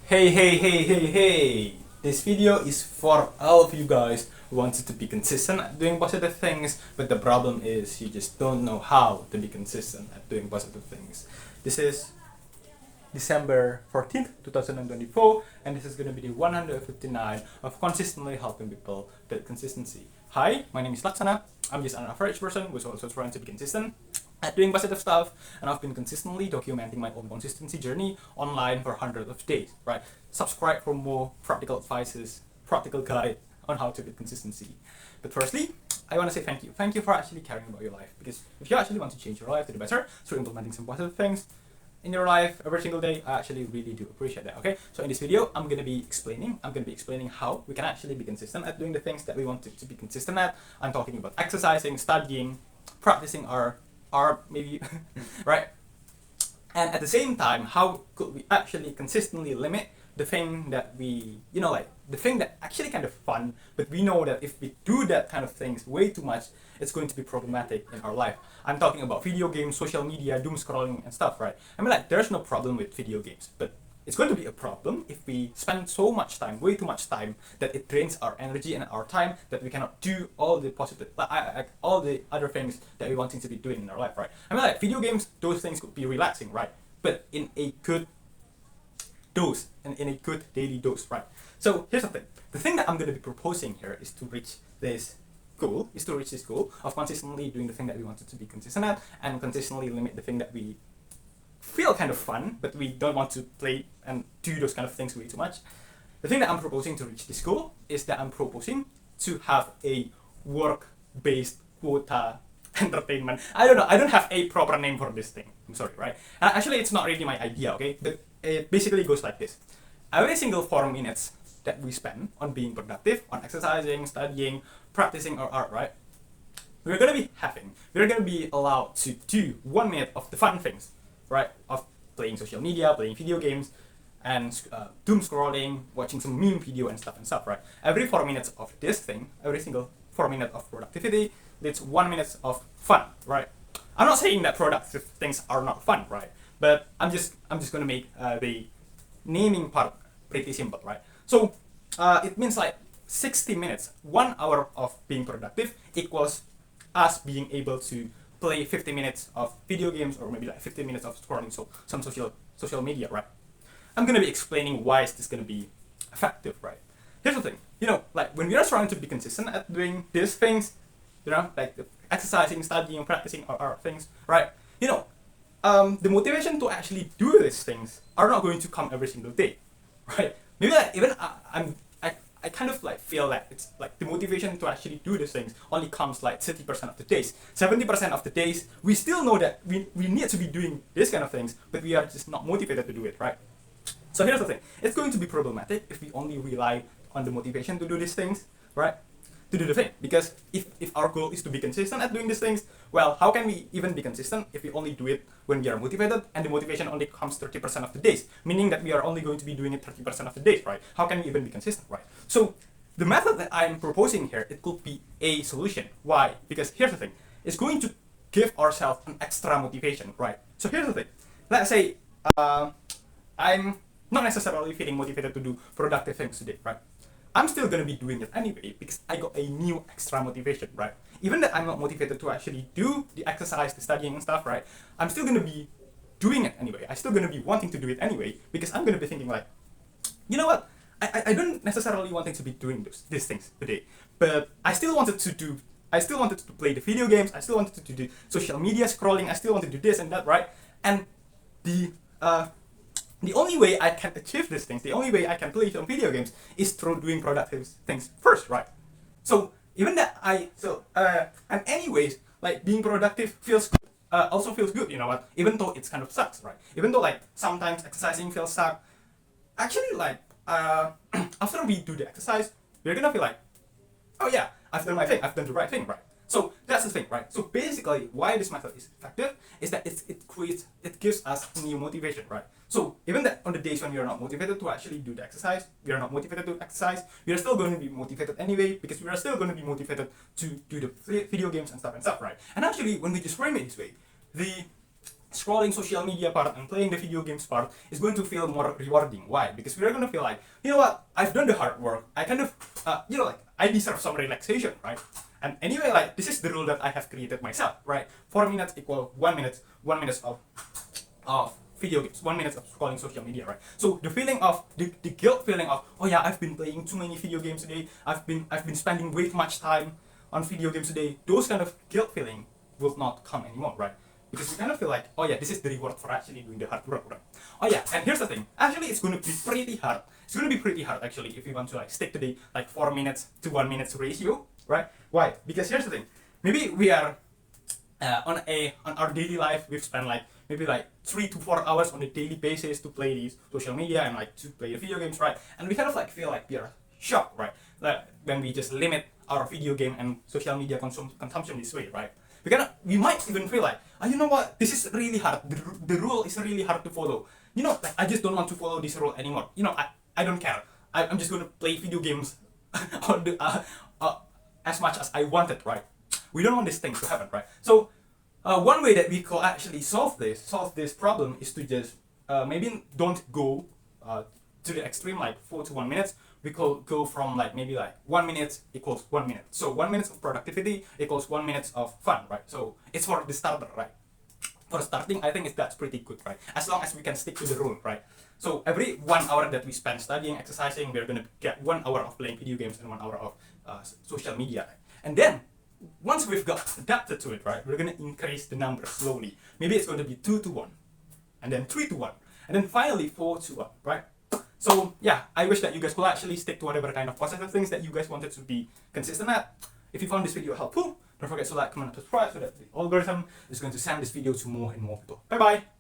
Hey! This video is for all of you guys who wanted to be consistent at doing positive things, but the problem is you just don't know how to be consistent at doing positive things. This is December 14th, 2024, and this is going to be the 159 of consistently helping people build consistency. Hi, my name is Laksana. I'm just an average person who's also trying to be consistent at doing positive stuff, and I've been consistently documenting my own consistency journey online for hundreds of days, right? Subscribe for more practical advices, practical guide on how to build consistency. But firstly, I want to say thank you. Thank you for actually caring about your life, because if you actually want to change your life to the better through implementing some positive things in your life every single day, I actually really do appreciate that. Okay, so in this video I'm going to be explaining how we can actually be consistent at doing the things that we want to be consistent at. I'm talking about exercising, studying, practicing our art maybe right? And at the same time, how could we actually consistently limit the thing that we, like the thing that actually kind of fun, but we know that if we do that kind of things way too much, it's going to be problematic in our life. I'm talking about video games, social media, doom scrolling and stuff, right? I mean, like, there's no problem with video games, but it's going to be a problem if we spend so much time, way too much time, that it drains our energy and our time, that we cannot do all the positive, all the other things that we wanting to be doing in our life, right? I mean, like, video games, those things could be relaxing, right? But in a good dose, and in a good daily dose, right? So here's the thing. The thing that I'm going to be proposing here is to reach this goal, of consistently doing the thing that we wanted to be consistent at, and consistently limit the thing that we feel kind of fun, but we don't want to play and do those kind of things way too much. The thing that I'm proposing to reach this goal is that I'm proposing to have a work-based quota entertainment. I don't know, I don't have a proper name for this thing. I'm sorry, right? And actually, it's not really my idea, okay? But it basically goes like this. Every single 4 minutes that we spend on being productive, on exercising, studying, practicing our art, right? We're gonna be allowed to do 1 minute of the fun things, right? Of playing social media, playing video games, and doom scrolling, watching some meme video and stuff, right? Every 4 minutes of this thing, every single 4 minutes of productivity leads 1 minute of fun, right? I'm not saying that productive things are not fun, right? But I'm just gonna make the naming part pretty simple, right? So it means like 60 minutes, 1 hour of being productive equals us being able to play 50 minutes of video games, or maybe like 50 minutes of scrolling some social media, right? I'm gonna be explaining why is this gonna be effective, right? Here's the thing, like when we are trying to be consistent at doing these things, like exercising, studying, practicing our things, right? The motivation to actually do these things are not going to come every single day, right? Maybe like even I kind of like feel that it's like the motivation to actually do these things only comes like 30% of the days. 70% of the days, we still know that we need to be doing this kind of things, but we are just not motivated to do it, right? So here's the thing. It's going to be problematic if we only rely on the motivation to do these things, right? To do the thing. Because if our goal is to be consistent at doing these things, well, how can we even be consistent if we only do it when we are motivated, and the motivation only comes 30% of the days, meaning that we are only going to be doing it 30% of the days, right? How can we even be consistent, right? So the method that I'm proposing here, it could be a solution. Why? Because here's the thing. It's going to give ourselves an extra motivation, right? So here's the thing. Let's say I'm not necessarily feeling motivated to do productive things today, right? I'm still gonna be doing it anyway because I got a new extra motivation, right? Even that I'm not motivated to actually do the exercise, the studying and stuff, right? I'm still gonna be doing it anyway. I'm still gonna be wanting to do it anyway because I'm gonna be thinking like, you know what? I don't necessarily wanting to be doing these things today, but I still wanted to play the video games. I still wanted to do the social media scrolling. I still want to do this and that, right? And the only way I can achieve these things, the only way I can play some video games is through doing productive things first, right? So even that and anyways, like being productive feels good, also feels good, you know what? Even though it's kind of sucks, right? Even though like sometimes exercising feels suck, actually like after we do the exercise, we're gonna feel like, oh yeah, I've done my thing, I've done the right thing, right? So that's the thing, right? So basically, why this method is effective is that it gives us new motivation, right? So even that on the days when we are not motivated to actually do the exercise, we are still going to be motivated anyway, because we are still going to be motivated to do the video games and stuff, right? And actually, when we just frame it this way, the scrolling social media part and playing the video games part is going to feel more rewarding. Why? Because we're going to feel like, you know what, I've done the hard work. I kind of, like, I deserve some relaxation, right? And anyway, like, this is the rule that I have created myself, right? 4 minutes equal 1 minute, 1 minute of video games, 1 minute of scrolling social media, right? So the feeling of the guilt feeling of, oh yeah, I've been playing too many video games today, I've been spending way too much time on video games today, those kind of guilt feeling will not come anymore, right? Because we kind of feel like, oh yeah, this is the reward for actually doing the hard work, right? Oh yeah, and here's the thing, actually it's going to be pretty hard. It's going to be pretty hard actually if you want to like stick to the like 4 minutes to 1 minute ratio, right? Why? Because here's the thing, maybe we are on our daily life, we've spent like maybe like 3 to 4 hours on a daily basis to play these social media and like to play the video games, right? And we kind of like feel like we are shocked, right? Like when we just limit our video game and social media consumption this way, right? We might even feel like, oh, you know what, this is really hard. The rule is really hard to follow. You know, like I just don't want to follow this rule anymore. You know, I don't care. I'm just going to play video games on the, as much as I wanted, right? We don't want this thing to happen, right? So one way that we could actually solve this problem is to just maybe don't go to the extreme like 4 to 1 minutes. We could go from like maybe like 1 minute equals 1 minute. So 1 minute of productivity equals 1 minute of fun, right? So it's for the starter, right? For starting, I think that's pretty good, right? As long as we can stick to the rule, right? So every 1 hour that we spend studying, exercising, we're gonna get 1 hour of playing video games and 1 hour of social media. And then once we've got adapted to it, right, we're gonna increase the number slowly. Maybe it's going to be 2 to 1, and then 3 to 1, and then finally 4 to 1, right? So yeah, I wish that you guys could actually stick to whatever kind of positive things that you guys wanted to be consistent at. If you found this video helpful, don't forget to like, comment, and subscribe so that the algorithm is going to send this video to more and more people. Bye bye!